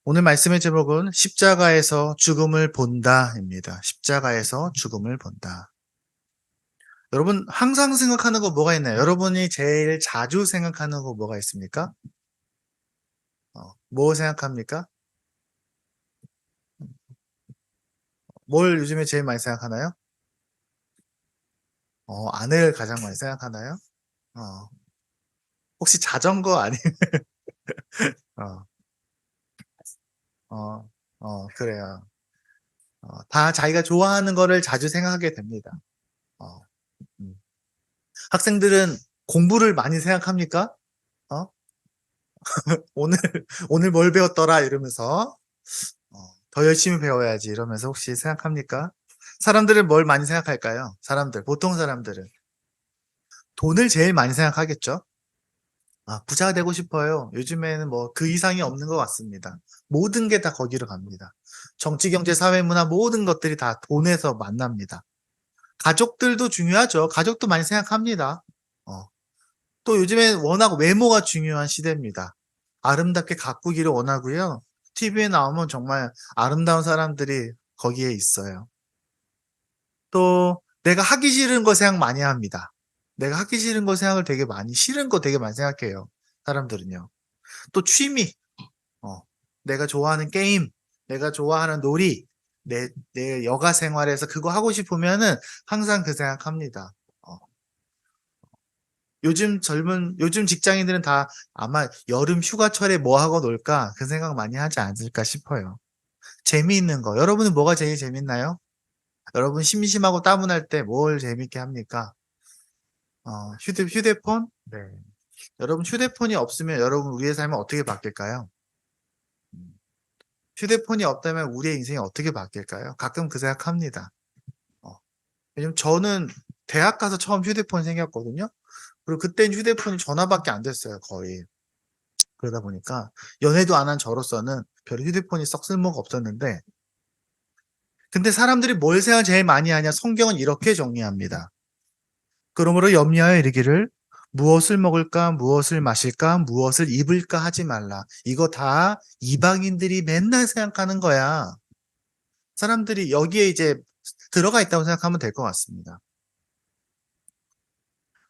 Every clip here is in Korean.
오늘 말씀의 제목은 십자가에서 죽음을 본다입니다. 십자가에서 죽음을 본다. 여러분 항상 생각하는 거 뭐가 있나요? 여러분이 제일 자주 생각하는 거 뭐가 있습니까? 뭐 생각합니까? 뭘 요즘에 제일 많이 생각하나요? 아내를 가장 많이 생각하나요? 어, 혹시 자전거 아니? 어, 어, 그래요. 다 자기가 좋아하는 거를 자주 생각하게 됩니다. 어, 음. 학생들은 공부를 많이 생각합니까? 어? 오늘 오늘 뭘 배웠더라 이러면서 더 열심히 배워야지 이러면서 혹시 생각합니까? 사람들은 뭘 많이 생각할까요? 보통 사람들은 돈을 제일 많이 생각하겠죠. 부자가 되고 싶어요. 요즘에는 뭐 그 이상이 없는 것 같습니다. 모든 게 다 거기로 갑니다. 정치, 경제, 사회, 문화 모든 것들이 다 돈에서 만납니다. 가족들도 중요하죠. 가족도 많이 생각합니다. 어, 또 요즘에 워낙 외모가 중요한 시대입니다. 아름답게 가꾸기를 원하고요. TV에 나오면 정말 아름다운 사람들이 거기에 있어요. 또 내가 하기 싫은 거 생각 많이 합니다. 내가 하기 싫은 거 생각을 싫은 거 되게 많이 생각해요. 사람들은요. 또 취미, 어, 내가 좋아하는 게임, 내가 좋아하는 놀이, 내 여가 생활에서 그거 하고 싶으면은 항상 그 생각합니다. 어, 요즘 직장인들은 다 아마 여름 휴가철에 뭐 하고 놀까? 그 생각 많이 하지 않을까 싶어요. 재미있는 거. 여러분은 뭐가 제일 재밌나요? 여러분 심심하고 따분할 때 뭘 재밌게 합니까? 휴대폰? 네. 여러분 휴대폰이 없으면 여러분 우리의 삶은 어떻게 바뀔까요? 음, 휴대폰이 없다면 우리의 인생이 어떻게 바뀔까요? 가끔 그 생각합니다. 어, 왜냐면 저는 대학 가서 처음 휴대폰이 생겼거든요. 그리고 그땐 휴대폰이 전화밖에 안 됐어요, 거의. 그러다 보니까 연애도 안 한 저로서는 별 휴대폰이 썩 쓸모가 없었는데, 근데 사람들이 뭘 생각 제일 많이 하냐? 성경은 이렇게 정리합니다. 그러므로 염려하여 이르기를 무엇을 먹을까, 무엇을 마실까, 무엇을 입을까 하지 말라. 이거 다 이방인들이 맨날 생각하는 거야. 사람들이 여기에 이제 들어가 있다고 생각하면 될 것 같습니다.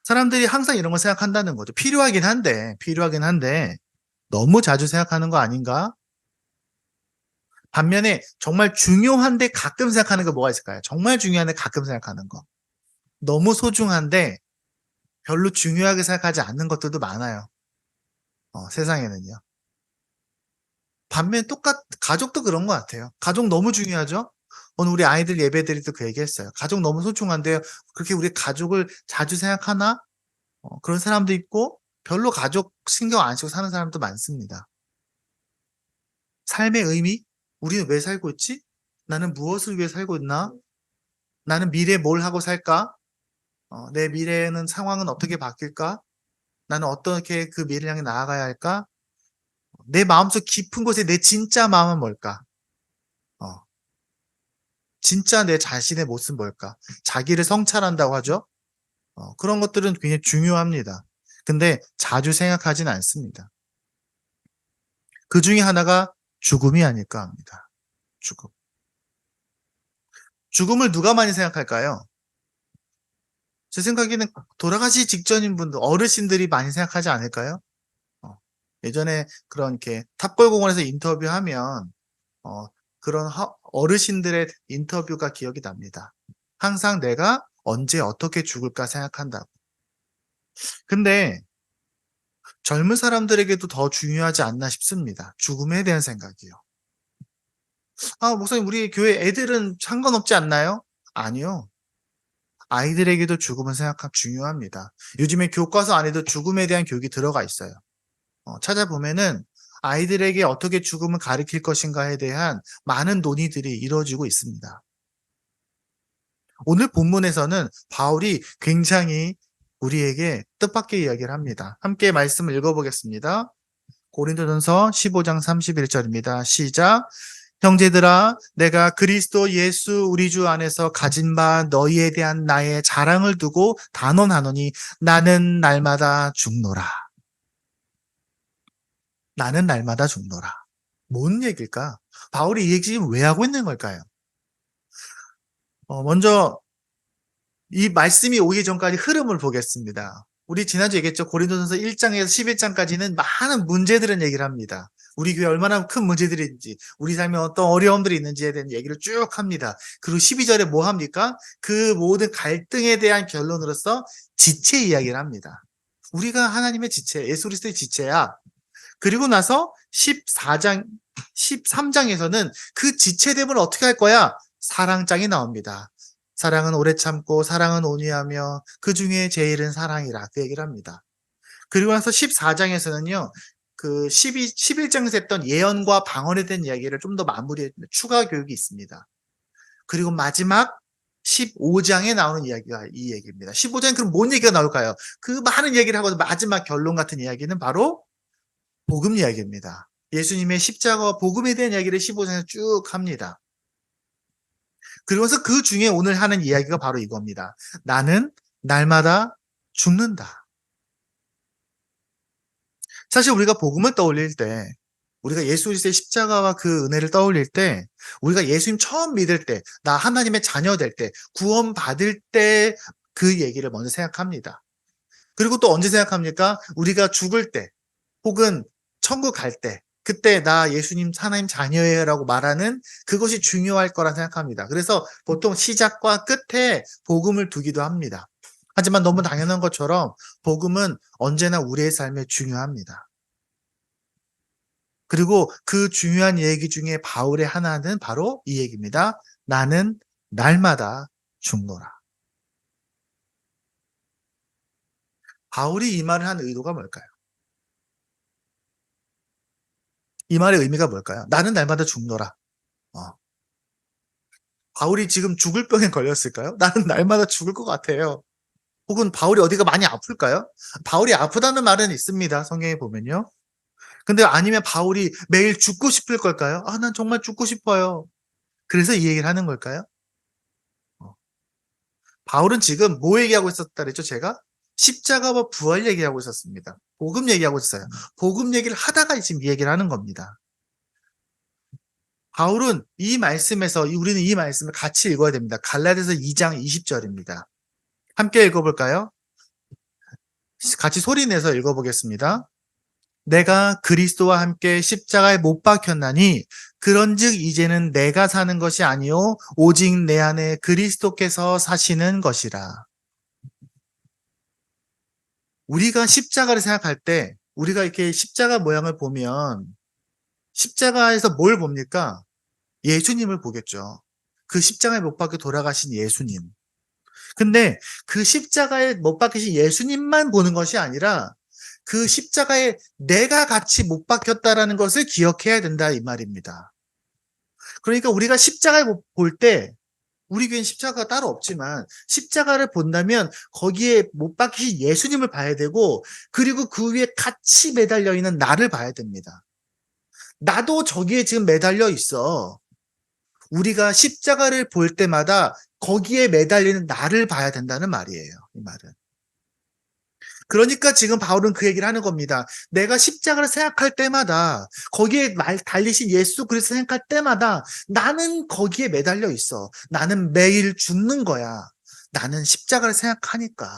사람들이 항상 이런 걸 생각한다는 거죠. 필요하긴 한데, 너무 자주 생각하는 거 아닌가? 반면에 정말 중요한데 가끔 생각하는 거 뭐가 있을까요? 정말 중요한데 가끔 생각하는 거. 너무 소중한데 별로 중요하게 생각하지 않는 것들도 많아요. 세상에는요. 반면 가족도 그런 것 같아요. 가족 너무 중요하죠? 오늘 우리 아이들 예배 드릴 때 그 얘기했어요. 가족 너무 소중한데 그렇게 우리 가족을 자주 생각하나? 그런 사람도 있고 별로 가족 신경 안 쓰고 사는 사람도 많습니다. 삶의 의미? 우리는 왜 살고 있지? 나는 무엇을 위해 살고 있나? 나는 미래에 뭘 하고 살까? 내 미래에는 상황은 어떻게 바뀔까? 나는 어떻게 그 미래를 향해 나아가야 할까? 내 마음속 깊은 곳에 내 진짜 마음은 뭘까? 어, 진짜 내 자신의 모습은 뭘까? 자기를 성찰한다고 하죠? 그런 것들은 굉장히 중요합니다. 근데 자주 생각하진 않습니다. 그 중에 하나가 죽음이 아닐까 합니다. 죽음. 죽음을 누가 많이 생각할까요? 제 생각에는 돌아가시 직전인 분들, 어르신들이 많이 생각하지 않을까요? 어, 예전에 그런 이렇게 탑골공원에서 인터뷰하면 어, 그런 어르신들의 인터뷰가 기억이 납니다. 항상 내가 언제 어떻게 죽을까 생각한다고. 근데 젊은 사람들에게도 더 중요하지 않나 싶습니다. 죽음에 대한 생각이요. 목사님, 우리 교회 애들은 상관없지 않나요? 아니요. 아이들에게도 죽음은 중요합니다. 요즘에 교과서 안에도 죽음에 대한 교육이 들어가 있어요. 찾아보면은 아이들에게 어떻게 죽음을 가르칠 것인가에 대한 많은 논의들이 이루어지고 있습니다. 오늘 본문에서는 바울이 굉장히 우리에게 뜻밖의 이야기를 합니다. 함께 말씀을 읽어보겠습니다. 고린도전서 15장 31절입니다. 시작. 형제들아, 내가 그리스도 예수 우리 주 안에서 가진 바 너희에 대한 나의 자랑을 두고 단언하노니 나는 날마다 죽노라. 나는 날마다 죽노라. 뭔 얘기일까? 바울이 이 얘기 지금 왜 하고 있는 걸까요? 먼저 이 말씀이 오기 전까지 흐름을 보겠습니다. 우리 지난주에 얘기했죠. 고린도전서 1장에서 11장까지는 많은 문제들은 얘기를 합니다. 우리 교회에 얼마나 큰 문제들이 있는지, 우리 삶에 어떤 어려움들이 있는지에 대한 얘기를 쭉 합니다. 그리고 12절에 뭐 합니까? 그 모든 갈등에 대한 결론으로서 지체 이야기를 합니다. 우리가 하나님의 지체, 예수 그리스도의 지체야. 그리고 나서 14장, 13장에서는 그 지체됨을 어떻게 할 거야? 사랑장이 나옵니다. 사랑은 오래 참고 사랑은 온유하며 그 중에 제일은 사랑이라 그 얘기를 합니다. 그리고 나서 14장에서는요. 그 11장에서 했던 예언과 방언에 대한 이야기를 좀 더 마무리해 추가 교육이 있습니다. 그리고 마지막 15장에 나오는 이야기가 이 얘기입니다. 15장에 그럼 뭔 얘기가 나올까요? 그 많은 얘기를 하고 마지막 결론 같은 이야기는 바로 복음 이야기입니다. 예수님의 십자가와 복음에 대한 이야기를 15장에서 쭉 합니다. 그러면서 그 중에 오늘 하는 이야기가 바로 이겁니다. 나는 날마다 죽는다. 사실 우리가 복음을 떠올릴 때, 우리가 예수 그리스도의 십자가와 그 은혜를 떠올릴 때, 우리가 예수님 처음 믿을 때, 나 하나님의 자녀 될 때, 구원 받을 때 그 얘기를 먼저 생각합니다. 그리고 또 언제 생각합니까? 우리가 죽을 때, 혹은 천국 갈 때, 그때 나 예수님 하나님 자녀예요라고 말하는 그것이 중요할 거라 생각합니다. 그래서 보통 시작과 끝에 복음을 두기도 합니다. 하지만 너무 당연한 것처럼 복음은 언제나 우리의 삶에 중요합니다. 그리고 그 중요한 얘기 중에 바울의 하나는 바로 이 얘기입니다. 나는 날마다 죽노라. 바울이 이 말을 한 의도가 뭘까요? 이 말의 의미가 뭘까요? 나는 날마다 죽노라. 어. 바울이 지금 죽을 병에 걸렸을까요? 나는 날마다 죽을 것 같아요. 혹은 바울이 어디가 많이 아플까요? 바울이 아프다는 말은 있습니다. 성경에 보면요. 근데 아니면 바울이 매일 죽고 싶을 걸까요? 난 정말 죽고 싶어요. 그래서 이 얘기를 하는 걸까요? 어. 바울은 지금 뭐 얘기하고 있었다 그랬죠, 제가? 십자가와 부활 얘기하고 있었습니다. 복음 얘기하고 있어요. 복음 얘기를 하다가 지금 이 얘기를 하는 겁니다. 바울은 이 말씀에서 우리는 이 말씀을 같이 읽어야 됩니다. 갈라디아서 2장 20절입니다. 함께 읽어볼까요? 같이 소리 내서 읽어보겠습니다. 내가 그리스도와 함께 십자가에 못 박혔나니 그런즉 이제는 내가 사는 것이 아니요 오직 내 안에 그리스도께서 사시는 것이라. 우리가 십자가를 생각할 때 우리가 이렇게 십자가 모양을 보면 십자가에서 뭘 봅니까? 예수님을 보겠죠. 그 십자가에 못 박혀 돌아가신 예수님. 근데 그 십자가에 못 박히신 예수님만 보는 것이 아니라 그 십자가에 내가 같이 못 박혔다라는 것을 기억해야 된다 이 말입니다. 그러니까 우리가 십자가를 볼 때 우리 교회는 십자가가 따로 없지만 십자가를 본다면 거기에 못 박히신 예수님을 봐야 되고 그리고 그 위에 같이 매달려 있는 나를 봐야 됩니다. 나도 저기에 지금 매달려 있어. 우리가 십자가를 볼 때마다 거기에 매달리는 나를 봐야 된다는 말이에요. 이 말은. 그러니까 지금 바울은 그 얘기를 하는 겁니다. 내가 십자가를 생각할 때마다 거기에 달리신 예수 그리스도 생각할 때마다 나는 거기에 매달려 있어. 나는 매일 죽는 거야. 나는 십자가를 생각하니까.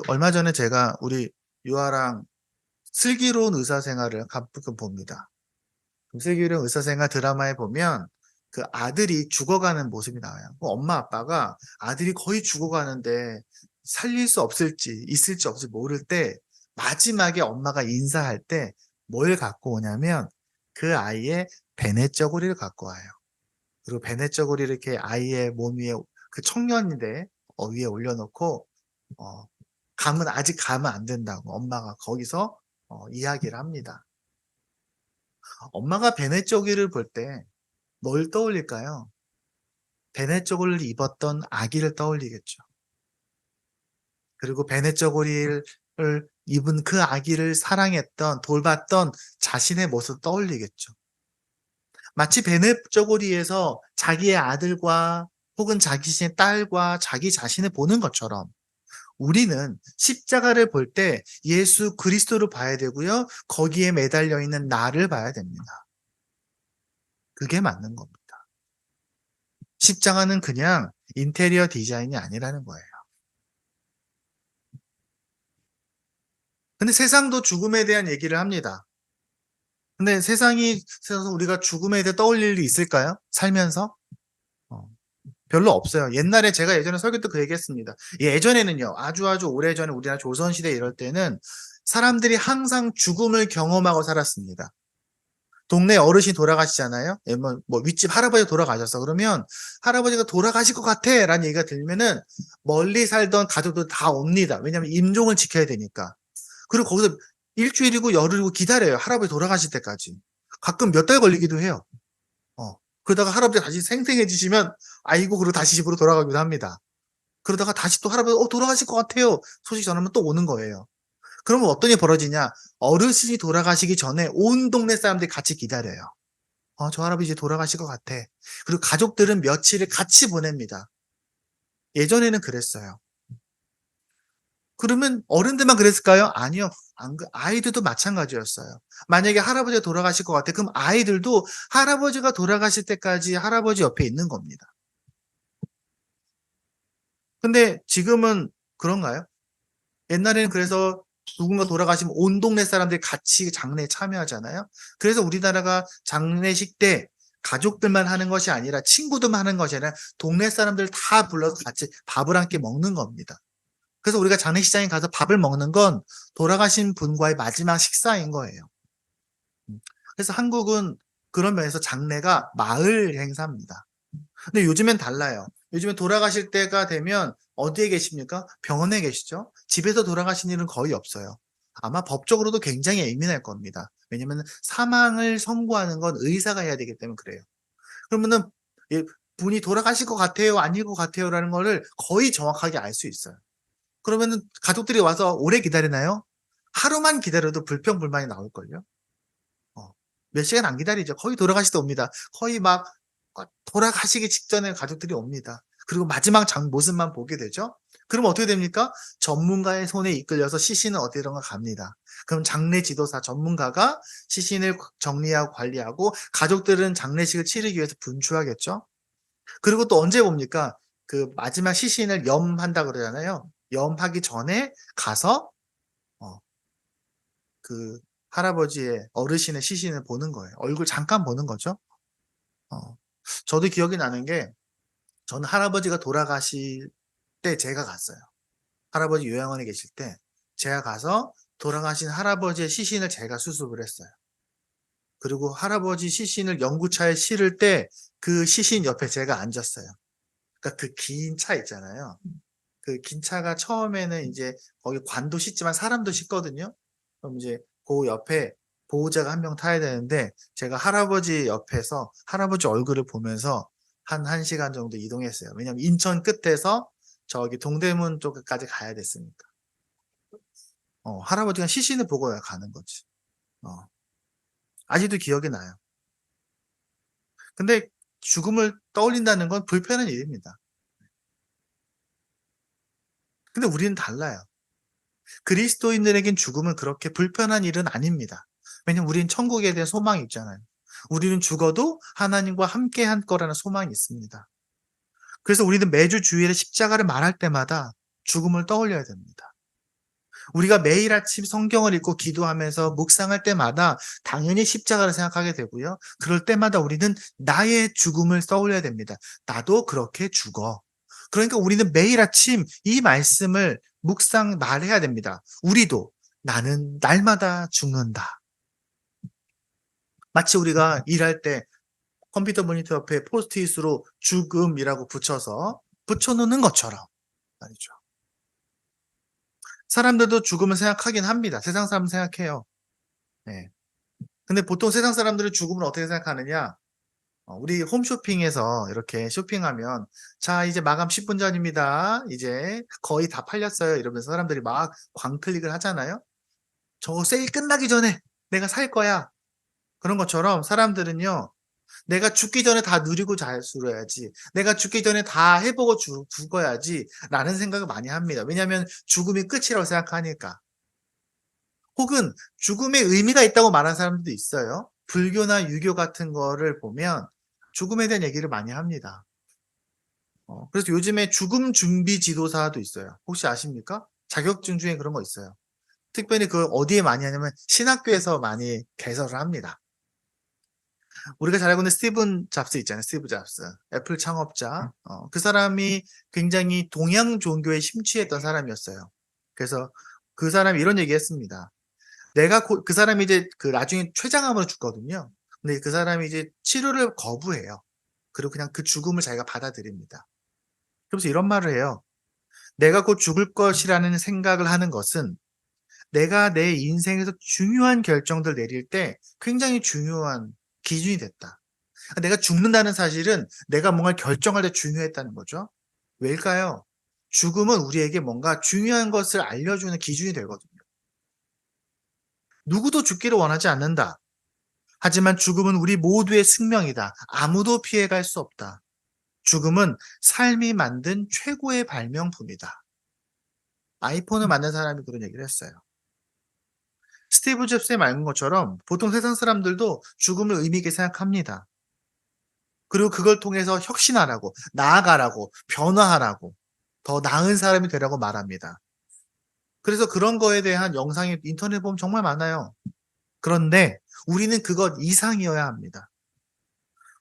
얼마 전에 제가 우리 유아랑 슬기로운 의사생활을 가끔 봅니다. 슬기로운 의사생활 드라마에 보면 그 아들이 죽어가는 모습이 나와요. 엄마 아빠가 아들이 거의 죽어가는데 살릴 수 없을지 있을지 없을지 모를 때 마지막에 엄마가 인사할 때 뭘 갖고 오냐면 그 아이의 베네 저고리를 갖고 와요. 그리고 베네 저고리를 이렇게 아이의 몸 위에 그 청년인데 위에 올려놓고 아직 가면 안 된다고 엄마가 거기서 이야기를 합니다. 엄마가 베네 저고리를 볼 때 뭘 떠올릴까요? 베네 저고리를 입었던 아기를 떠올리겠죠. 그리고 베네 저고리를 입은 그 아기를 사랑했던 돌봤던 자신의 모습을 떠올리겠죠. 마치 베네 저고리에서 자기의 아들과 혹은 자기 자신의 딸과 자기 자신을 보는 것처럼 우리는 십자가를 볼 때 예수 그리스도를 봐야 되고요. 거기에 매달려 있는 나를 봐야 됩니다. 그게 맞는 겁니다. 십자가는 그냥 인테리어 디자인이 아니라는 거예요. 근데 세상도 죽음에 대한 얘기를 합니다. 근데 세상에서 우리가 죽음에 대해 떠올릴 일이 있을까요? 살면서? 어, 별로 없어요. 옛날에 제가 예전에 설교 때 그 얘기했습니다. 예전에는요, 아주 오래전에 우리나라 조선시대 이럴 때는 사람들이 항상 죽음을 경험하고 살았습니다. 동네 어르신이 돌아가시잖아요. 예, 뭐 윗집 할아버지가 돌아가셨어. 그러면 할아버지가 돌아가실 것 같아 라는 얘기가 들면은 멀리 살던 가족들 다 옵니다. 왜냐하면 임종을 지켜야 되니까. 그리고 거기서 일주일이고 열흘이고 기다려요. 할아버지 돌아가실 때까지. 가끔 몇 달 걸리기도 해요. 그러다가 할아버지가 다시 생생해지시면 아이고 그러고 다시 집으로 돌아가기도 합니다. 그러다가 다시 또 할아버지 돌아가실 것 같아요. 소식 전하면 또 오는 거예요. 그러면 어떤 일이 벌어지냐? 어르신이 돌아가시기 전에 온 동네 사람들이 같이 기다려요. 저 할아버지 이제 돌아가실 것 같아. 그리고 가족들은 며칠을 같이 보냅니다. 예전에는 그랬어요. 그러면 어른들만 그랬을까요? 아니요. 아이들도 마찬가지였어요. 만약에 할아버지가 돌아가실 것 같아. 그럼 아이들도 할아버지가 돌아가실 때까지 할아버지 옆에 있는 겁니다. 근데 지금은 그런가요? 옛날에는 그래서 누군가 돌아가시면 온 동네 사람들이 같이 장례에 참여하잖아요. 그래서 우리나라가 장례식 때 가족들만 하는 것이 아니라 친구들만 하는 것이 아니라 동네 사람들 다 불러서 같이 밥을 함께 먹는 겁니다. 그래서 우리가 장례식장에 가서 밥을 먹는 건 돌아가신 분과의 마지막 식사인 거예요. 그래서 한국은 그런 면에서 장례가 마을 행사입니다. 근데 요즘엔 달라요. 요즘엔 돌아가실 때가 되면 어디에 계십니까? 병원에 계시죠? 집에서 돌아가신 일은 거의 없어요. 아마 법적으로도 굉장히 예민할 겁니다. 왜냐면 사망을 선고하는 건 의사가 해야 되기 때문에 그래요. 그러면은 분이 돌아가실 것 같아요, 아닐 것 같아요라는 거를 거의 정확하게 알 수 있어요. 그러면은 가족들이 와서 오래 기다리나요? 하루만 기다려도 불평불만이 나올걸요? 어. 몇 시간 안 기다리죠. 거의 돌아가실 때 옵니다. 거의 막 돌아가시기 직전에 가족들이 옵니다. 그리고 마지막 모습만 보게 되죠. 그럼 어떻게 됩니까? 전문가의 손에 이끌려서 시신은 어디론가 갑니다. 그럼 장례 지도사 전문가가 시신을 정리하고 관리하고 가족들은 장례식을 치르기 위해서 분주하겠죠. 그리고 또 언제 봅니까? 그 마지막 시신을 염한다 그러잖아요. 염하기 전에 가서 어 그 할아버지의 어르신의 시신을 보는 거예요. 얼굴 잠깐 보는 거죠. 어 저도 기억이 나는 게 저는 할아버지가 돌아가실 때 제가 갔어요. 할아버지 요양원에 계실 때 제가 가서 돌아가신 할아버지의 시신을 제가 수습을 했어요. 그리고 할아버지 시신을 연구차에 실을 때 그 시신 옆에 제가 앉았어요. 그러니까 그 긴 차 있잖아요. 그 긴 차가 처음에는 인제 거기 관도 싣지만 사람도 싣거든요. 그럼 이제 고 옆에 보호자가 한 명 타야 되는데 제가 할아버지 옆에서 할아버지 얼굴을 보면서 한 1 시간 정도 이동했어요. 왜냐하면 인천 끝에서 저기 동대문 쪽까지 가야 됐으니까. 할아버지가 시신을 보고 가는 거지. 어. 아직도 기억이 나요. 근데 죽음을 떠올린다는 건 불편한 일입니다. 근데 우리는 달라요. 그리스도인들에겐 죽음은 그렇게 불편한 일은 아닙니다. 왜냐면 우리는 천국에 대한 소망이 있잖아요. 우리는 죽어도 하나님과 함께할 거라는 소망이 있습니다. 그래서 우리는 매주 주일에 십자가를 말할 때마다 죽음을 떠올려야 됩니다. 우리가 매일 아침 성경을 읽고 기도하면서 묵상할 때마다 당연히 십자가를 생각하게 되고요. 그럴 때마다 우리는 나의 죽음을 떠올려야 됩니다. 나도 그렇게 죽어. 그러니까 우리는 매일 아침 이 말씀을 말해야 됩니다. 우리도 나는 날마다 죽는다. 마치 우리가 일할 때 컴퓨터 모니터 옆에 포스트잇으로 죽음이라고 붙여 놓는 것처럼 말이죠. 사람들도 죽음을 생각하긴 합니다. 세상 사람 생각해요. 네. 근데 보통 세상 사람들은 죽음을 어떻게 생각하느냐? 우리 홈쇼핑에서 이렇게 쇼핑하면 "자 이제 마감 10분 전입니다. 이제 거의 다 팔렸어요." 이러면서 사람들이 막 광클릭을 하잖아요. "저거 세일 끝나기 전에 내가 살 거야." 그런 것처럼 사람들은요. 내가 죽기 전에 다 누리고 잘 죽어야지. 내가 죽기 전에 다 해보고 죽어야지라는 생각을 많이 합니다. 왜냐하면 죽음이 끝이라고 생각하니까. 혹은 죽음에 의미가 있다고 말하는 사람들도 있어요. 불교나 유교 같은 거를 보면 죽음에 대한 얘기를 많이 합니다. 그래서 요즘에 죽음 준비 지도사도 있어요. 혹시 아십니까? 자격증 중에 그런 거 있어요. 특별히 그 어디에 많이 하냐면 신학교에서 많이 개설을 합니다. 우리가 잘 알고 있는 스티븐 잡스 있잖아요. 스티브 잡스. 애플 창업자. 그 사람이 굉장히 동양 종교에 심취했던 사람이었어요. 그래서 그 사람이 이런 얘기 했습니다. 그 사람이 이제 그 나중에 췌장암으로 죽거든요. 근데 그 사람이 이제 치료를 거부해요. 그리고 그냥 그 죽음을 자기가 받아들입니다. 그러면서 이런 말을 해요. 내가 곧 죽을 것이라는 생각을 하는 것은 내가 내 인생에서 중요한 결정들을 내릴 때 굉장히 중요한 기준이 됐다. 내가 죽는다는 사실은 내가 뭔가를 결정할 때 중요했다는 거죠. 왜일까요? 죽음은 우리에게 뭔가 중요한 것을 알려주는 기준이 되거든요. 누구도 죽기를 원하지 않는다. 하지만 죽음은 우리 모두의 숙명이다. 아무도 피해갈 수 없다. 죽음은 삶이 만든 최고의 발명품이다. 아이폰을 만든 사람이 그런 얘기를 했어요. 스티브 잡스의 말인 것처럼 보통 세상 사람들도 죽음을 의미 있게 생각합니다. 그리고 그걸 통해서 혁신하라고, 나아가라고, 변화하라고, 더 나은 사람이 되라고 말합니다. 그래서 그런 거에 대한 영상이 인터넷에 보면 정말 많아요. 그런데 우리는 그것 이상이어야 합니다.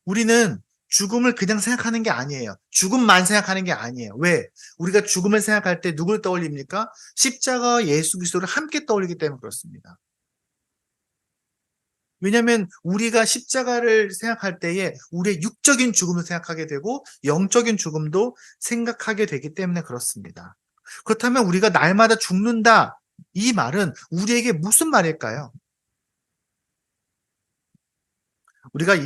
우리는 죽음을 그냥 생각하는 게 아니에요. 죽음만 생각하는 게 아니에요. 왜? 우리가 죽음을 생각할 때 누굴 떠올립니까? 십자가와 예수 그리스도를 함께 떠올리기 때문에 그렇습니다. 왜냐하면 우리가 십자가를 생각할 때에 우리의 육적인 죽음을 생각하게 되고 영적인 죽음도 생각하게 되기 때문에 그렇습니다. 그렇다면 우리가 날마다 죽는다, 이 말은 우리에게 무슨 말일까요? 우리가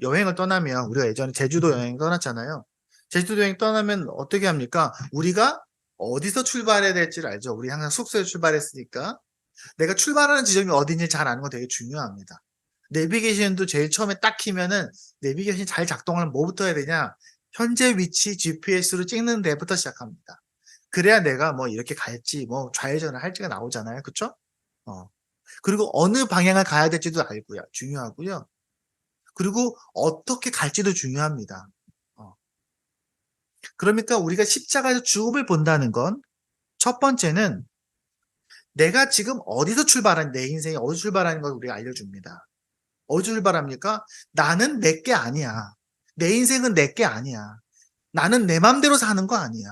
여행을 떠나면, 우리가 예전에 제주도 여행 떠났잖아요. 제주도 여행 떠나면 어떻게 합니까? 우리가 어디서 출발해야 될지를 알죠. 우리 항상 숙소에 출발했으니까. 내가 출발하는 지점이 어딘지 잘 아는 건 되게 중요합니다. 내비게이션도 제일 처음에 딱 키면은 내비게이션이 잘 작동하려면 뭐부터 해야 되냐? 현재 위치 GPS로 찍는 데부터 시작합니다. 그래야 내가 뭐 이렇게 갈지, 뭐 좌회전을 할지가 나오잖아요. 그쵸? 어. 그리고 어느 방향을 가야 될지도 알고요. 중요하고요. 그리고 어떻게 갈지도 중요합니다. 어. 그러니까 우리가 십자가에서 죽음을 본다는 건 첫 번째는 내가 지금 어디서 내 인생이 어디서 출발하는 걸 우리가 알려줍니다. 어디서 출발합니까? 나는 내 게 아니야. 내 인생은 내 게 아니야. 나는 내 맘대로 사는 거 아니야.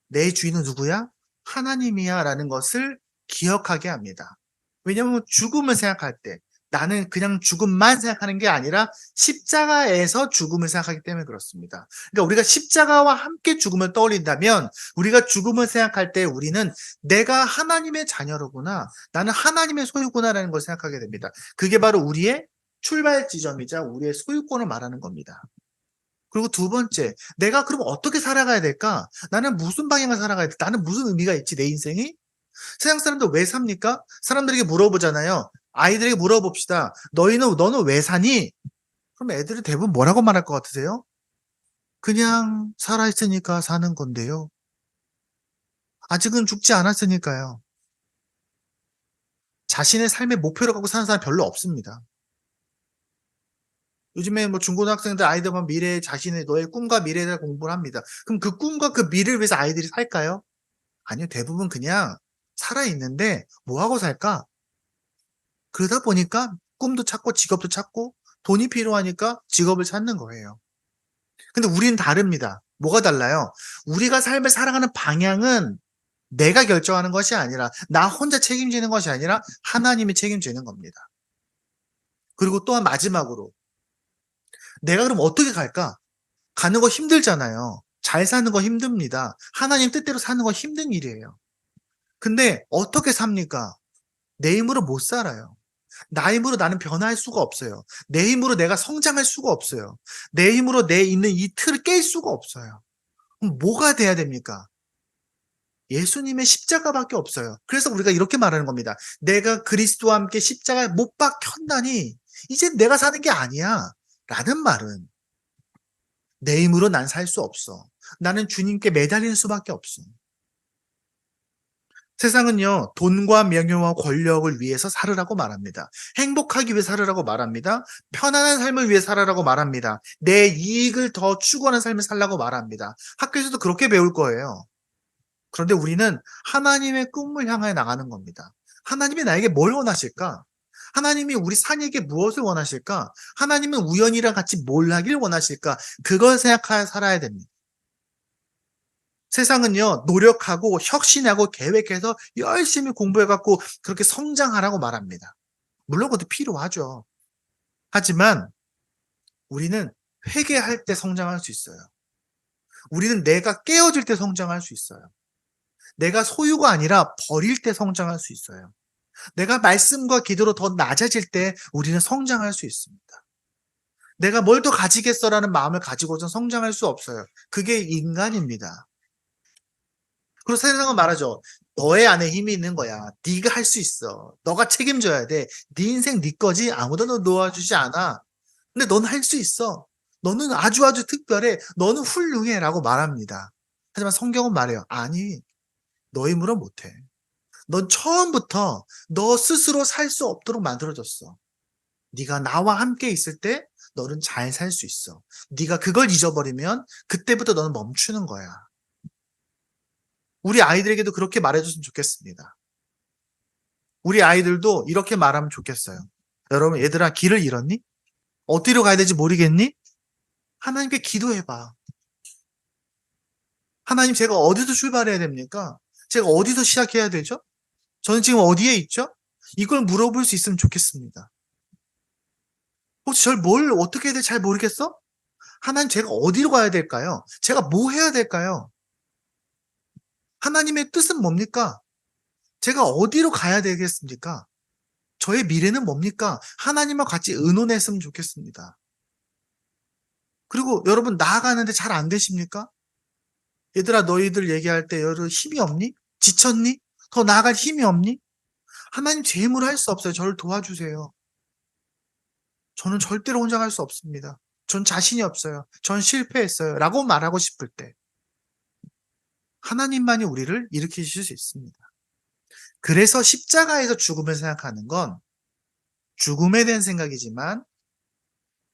내 주인은 누구야? 하나님이야 라는 것을 기억하게 합니다. 왜냐하면 죽음을 생각할 때 나는 그냥 죽음만 생각하는 게 아니라 십자가에서 죽음을 생각하기 때문에 그렇습니다. 그러니까 우리가 십자가와 함께 죽음을 떠올린다면 우리가 죽음을 생각할 때 우리는 내가 하나님의 자녀로구나. 나는 하나님의 소유구나라는 걸 생각하게 됩니다. 그게 바로 우리의 출발 지점이자 우리의 소유권을 말하는 겁니다. 그리고 두 번째, 내가 그럼 어떻게 살아가야 될까? 나는 무슨 방향을 살아가야 돼? 나는 무슨 의미가 있지, 내 인생이? 세상 사람들 왜 삽니까? 사람들에게 물어보잖아요. 아이들에게 물어봅시다. 너는 왜 사니? 그럼 애들은 대부분 뭐라고 말할 것 같으세요? 그냥 살아있으니까 사는 건데요. 아직은 죽지 않았으니까요. 자신의 삶의 목표를 갖고 사는 사람 별로 없습니다. 요즘에 뭐 중고등학생들 아이들 보면 너의 꿈과 미래에 대해 공부를 합니다. 그럼 그 꿈과 그 미래를 위해서 아이들이 살까요? 아니요. 대부분 그냥 살아있는데 뭐 하고 살까? 그러다 보니까 꿈도 찾고 직업도 찾고 돈이 필요하니까 직업을 찾는 거예요. 근데 우리는 다릅니다. 뭐가 달라요? 우리가 삶을 살아가는 방향은 내가 결정하는 것이 아니라 나 혼자 책임지는 것이 아니라 하나님이 책임지는 겁니다. 그리고 또한 마지막으로 내가 그럼 어떻게 갈까? 가는 거 힘들잖아요. 잘 사는 거 힘듭니다. 하나님 뜻대로 사는 거 힘든 일이에요. 근데 어떻게 삽니까? 내 힘으로 못 살아요. 나의 힘으로 나는 변화할 수가 없어요. 내 힘으로 내가 성장할 수가 없어요. 내 힘으로 내 있는 이 틀을 깰 수가 없어요. 그럼 뭐가 돼야 됩니까? 예수님의 십자가밖에 없어요. 그래서 우리가 이렇게 말하는 겁니다. 내가 그리스도와 함께 십자가에 못 박혔나니 이제 내가 사는 게 아니야. 라는 말은 내 힘으로 난 살 수 없어. 나는 주님께 매달릴 수밖에 없어. 세상은요, 돈과 명예와 권력을 위해서 살으라고 말합니다. 행복하기 위해 살으라고 말합니다. 편안한 삶을 위해 살으라고 말합니다. 내 이익을 더 추구하는 삶을 살라고 말합니다. 학교에서도 그렇게 배울 거예요. 그런데 우리는 하나님의 꿈을 향해 나가는 겁니다. 하나님이 나에게 뭘 원하실까? 하나님이 우리 산에게 무엇을 원하실까? 하나님은 우연이랑 같이 뭘 하길 원하실까? 그걸 생각하여 살아야 됩니다. 세상은요, 노력하고 혁신하고 계획해서 열심히 공부해갖고 그렇게 성장하라고 말합니다. 물론 그것도 필요하죠. 하지만 우리는 회개할 때 성장할 수 있어요. 우리는 내가 깨어질 때 성장할 수 있어요. 내가 소유가 아니라 버릴 때 성장할 수 있어요. 내가 말씀과 기도로 더 낮아질 때 우리는 성장할 수 있습니다. 내가 뭘 더 가지겠어라는 마음을 가지고선 성장할 수 없어요. 그게 인간입니다. 그리고 세상은 말하죠. 너의 안에 힘이 있는 거야. 네가 할 수 있어. 너가 책임져야 돼. 네 인생 네 거지. 아무도 너 도와주지 않아. 근데 넌 할 수 있어. 너는 아주 아주 특별해. 너는 훌륭해. 라고 말합니다. 하지만 성경은 말해요. 아니, 너 힘으로 못해. 넌 처음부터 너 스스로 살 수 없도록 만들어졌어. 네가 나와 함께 있을 때 너는 잘 살 수 있어. 네가 그걸 잊어버리면 그때부터 너는 멈추는 거야. 우리 아이들에게도 그렇게 말해줬으면 좋겠습니다. 우리 아이들도 이렇게 말하면 좋겠어요. 여러분, 얘들아, 길을 잃었니? 어디로 가야 될지 모르겠니? 하나님께 기도해봐. 하나님, 제가 어디서 출발해야 됩니까? 제가 어디서 시작해야 되죠? 저는 지금 어디에 있죠? 이걸 물어볼 수 있으면 좋겠습니다. 혹시 저를 뭘 어떻게 해야 될지 잘 모르겠어? 하나님, 제가 어디로 가야 될까요? 제가 뭐 해야 될까요? 하나님의 뜻은 뭡니까? 제가 어디로 가야 되겠습니까? 저의 미래는 뭡니까? 하나님과 같이 의논했으면 좋겠습니다. 그리고 여러분, 나아가는데 잘 안 되십니까? 얘들아, 너희들 얘기할 때 여러분 힘이 없니? 지쳤니? 더 나아갈 힘이 없니? 하나님 제 힘으로 할 수 없어요. 저를 도와주세요. 저는 절대로 혼자 갈 수 없습니다. 전 자신이 없어요. 전 실패했어요. 라고 말하고 싶을 때 하나님만이 우리를 일으키실 수 있습니다. 그래서 십자가에서 죽음을 생각하는 건 죽음에 대한 생각이지만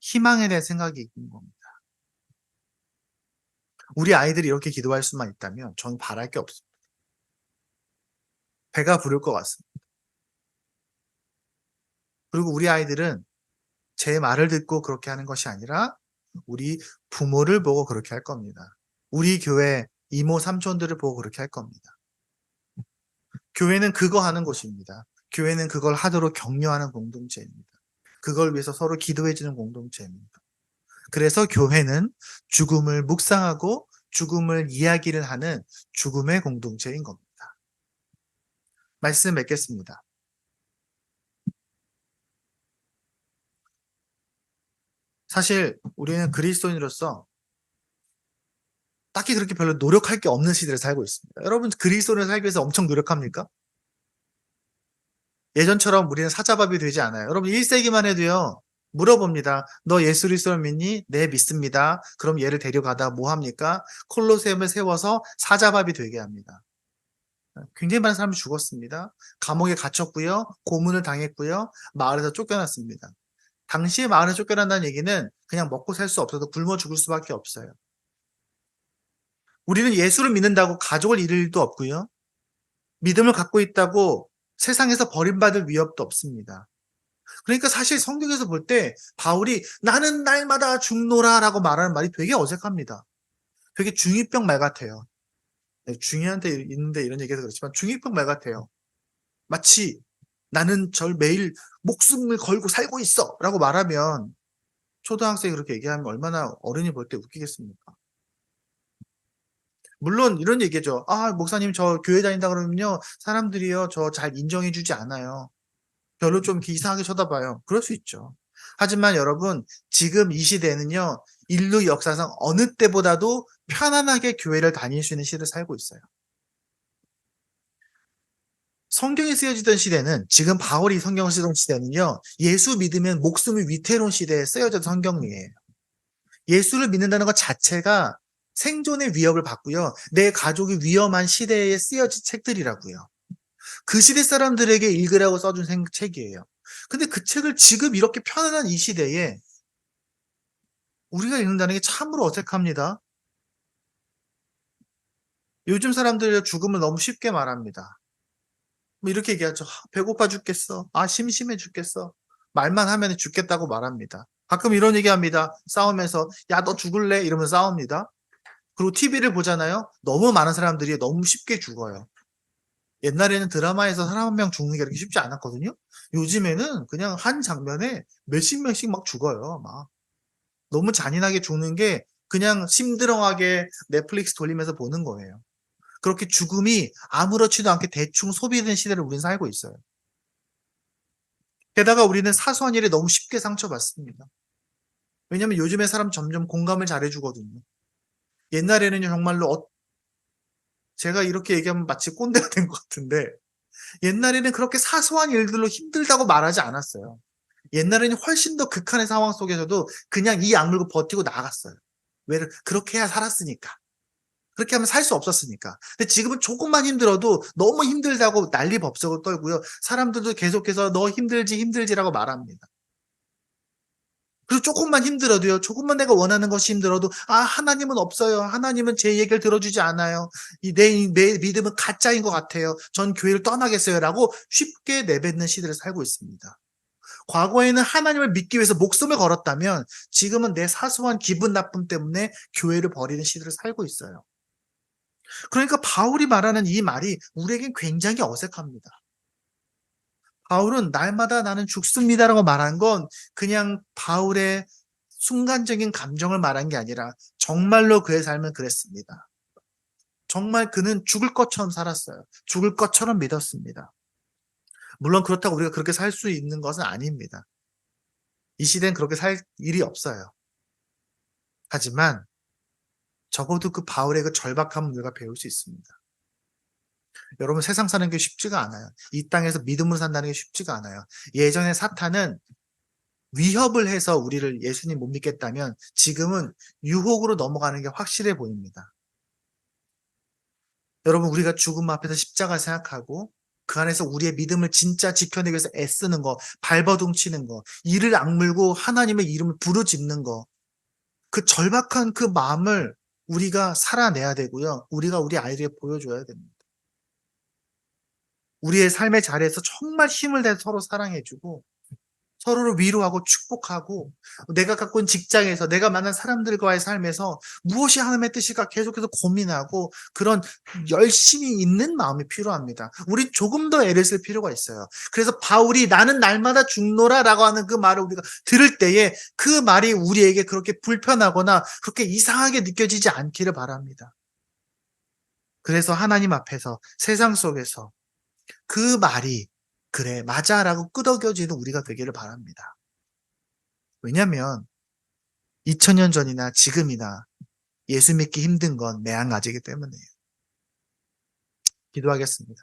희망에 대한 생각이 있는 겁니다. 우리 아이들이 이렇게 기도할 수만 있다면 저는 바랄 게 없습니다. 배가 부를 것 같습니다. 그리고 우리 아이들은 제 말을 듣고 그렇게 하는 것이 아니라 우리 부모를 보고 그렇게 할 겁니다. 우리 교회 이모 삼촌들을 보고 그렇게 할 겁니다. 교회는 그거 하는 곳입니다. 교회는 그걸 하도록 격려하는 공동체입니다. 그걸 위해서 서로 기도해 주는 공동체입니다. 그래서 교회는 죽음을 묵상하고 죽음을 이야기를 하는 죽음의 공동체인 겁니다. 말씀 맺겠습니다. 사실 우리는 그리스도인으로서 딱히 그렇게 별로 노력할 게 없는 시대를 살고 있습니다. 여러분, 그리스도인을 살기 위해서 엄청 노력합니까? 예전처럼 우리는 사자밥이 되지 않아요. 여러분, 1세기만 해도요, 물어봅니다. 너 예수 그리스도를 믿니? 네, 믿습니다. 그럼 얘를 데려가다 뭐 합니까? 콜로세움을 세워서 사자밥이 되게 합니다. 굉장히 많은 사람이 죽었습니다. 감옥에 갇혔고요. 고문을 당했고요. 마을에서 쫓겨났습니다. 당시에 마을에 쫓겨난다는 얘기는 그냥 먹고 살 수 없어서 굶어 죽을 수밖에 없어요. 우리는 예수를 믿는다고 가족을 잃을 일도 없고요. 믿음을 갖고 있다고 세상에서 버림받을 위협도 없습니다. 그러니까 사실 성경에서 볼 때 바울이 나는 날마다 죽노라라고 말하는 말이 되게 어색합니다. 되게 중2병 말 같아요. 중2한테 있는데 이런 얘기해서 그렇지만 중2병 말 같아요. 마치 나는 절 매일 목숨을 걸고 살고 있어 라고 말하면 초등학생이 그렇게 얘기하면 얼마나 어른이 볼 때 웃기겠습니까? 물론 이런 얘기죠. 아, 목사님 저 교회 다닌다 그러면요. 사람들이요. 저 잘 인정해 주지 않아요. 별로 좀 이상하게 쳐다봐요. 그럴 수 있죠. 하지만 여러분, 지금 이 시대는요. 인류 역사상 어느 때보다도 편안하게 교회를 다닐 수 있는 시대를 살고 있어요. 성경이 쓰여지던 시대는, 지금 바울이 성경을 쓰던 시대는요, 예수 믿으면 목숨이 위태로운 시대에 쓰여진 성경이에요. 예수를 믿는다는 것 자체가 생존의 위협을 받고요, 내 가족이 위험한 시대에 쓰여진 책들이라고요. 그 시대 사람들에게 읽으라고 써준 책이에요. 근데 그 책을 지금 이렇게 편안한 이 시대에 우리가 읽는다는 게 참으로 어색합니다. 요즘 사람들이 죽음을 너무 쉽게 말합니다. 뭐 이렇게 얘기하죠. 배고파 죽겠어. 심심해 죽겠어. 말만 하면 죽겠다고 말합니다. 가끔 이런 얘기합니다. 싸우면서 야, 너 죽을래? 이러면 싸웁니다. 그리고 TV를 보잖아요. 너무 많은 사람들이 너무 쉽게 죽어요. 옛날에는 드라마에서 사람 한 명 죽는 게 그렇게 쉽지 않았거든요. 요즘에는 그냥 한 장면에 몇십 명씩 막 죽어요. 막 너무 잔인하게 죽는 게 그냥 심드렁하게 넷플릭스 돌리면서 보는 거예요. 그렇게 죽음이 아무렇지도 않게 대충 소비되는 시대를 우리는 살고 있어요. 게다가 우리는 사소한 일에 너무 쉽게 상처받습니다. 왜냐하면 요즘에 사람 점점 공감을 잘해주거든요. 옛날에는 정말로 제가 이렇게 얘기하면 마치 꼰대가 된 것 같은데, 옛날에는 그렇게 사소한 일들로 힘들다고 말하지 않았어요. 옛날에는 훨씬 더 극한의 상황 속에서도 그냥 이 악물고 버티고 나갔어요. 왜? 그렇게 해야 살았으니까. 그렇게 하면 살 수 없었으니까. 근데 지금은 조금만 힘들어도 너무 힘들다고 난리법석을 떨고요, 사람들도 계속해서 너 힘들지 힘들지라고 말합니다. 그리고 조금만 힘들어도요, 조금만 내가 원하는 것이 힘들어도 하나님은 없어요. 하나님은 제 얘기를 들어주지 않아요. 내 믿음은 가짜인 것 같아요. 전 교회를 떠나겠어요. 라고 쉽게 내뱉는 시대를 살고 있습니다. 과거에는 하나님을 믿기 위해서 목숨을 걸었다면 지금은 내 사소한 기분 나쁨 때문에 교회를 버리는 시대를 살고 있어요. 그러니까 바울이 말하는 이 말이 우리에겐 굉장히 어색합니다. 바울은 날마다 나는 죽습니다라고 말한 건 그냥 바울의 순간적인 감정을 말한 게 아니라 정말로 그의 삶은 그랬습니다. 정말 그는 죽을 것처럼 살았어요. 죽을 것처럼 믿었습니다. 물론 그렇다고 우리가 그렇게 살 수 있는 것은 아닙니다. 이 시대는 그렇게 살 일이 없어요. 하지만 적어도 그 바울의 그 절박함을 우리가 배울 수 있습니다. 여러분, 세상 사는 게 쉽지가 않아요. 이 땅에서 믿음으로 산다는 게 쉽지가 않아요. 예전에 사탄은 위협을 해서 우리를 예수님 못 믿겠다면 지금은 유혹으로 넘어가는 게 확실해 보입니다. 여러분, 우리가 죽음 앞에서 십자가 생각하고 그 안에서 우리의 믿음을 진짜 지켜내기 위해서 애쓰는 거, 발버둥 치는 거, 이를 악물고 하나님의 이름을 부르짖는 거, 그 절박한 그 마음을 우리가 살아내야 되고요, 우리가 우리 아이들에게 보여줘야 됩니다. 우리의 삶의 자리에서 정말 힘을 내서 서로 사랑해주고 서로를 위로하고 축복하고, 내가 갖고 있는 직장에서 내가 만난 사람들과의 삶에서 무엇이 하나님의 뜻일까 계속해서 고민하고 그런 열심히 있는 마음이 필요합니다. 우리 조금 더 애를 쓸 필요가 있어요. 그래서 바울이 나는 날마다 죽노라 라고 하는 그 말을 우리가 들을 때에 그 말이 우리에게 그렇게 불편하거나 그렇게 이상하게 느껴지지 않기를 바랍니다. 그래서 하나님 앞에서, 세상 속에서 그 말이 그래 맞아라고 끄덕여지는 우리가 되기를 바랍니다. 왜냐하면 2000년 전이나 지금이나 예수 믿기 힘든 건 매한가지이기 때문이에요. 기도하겠습니다.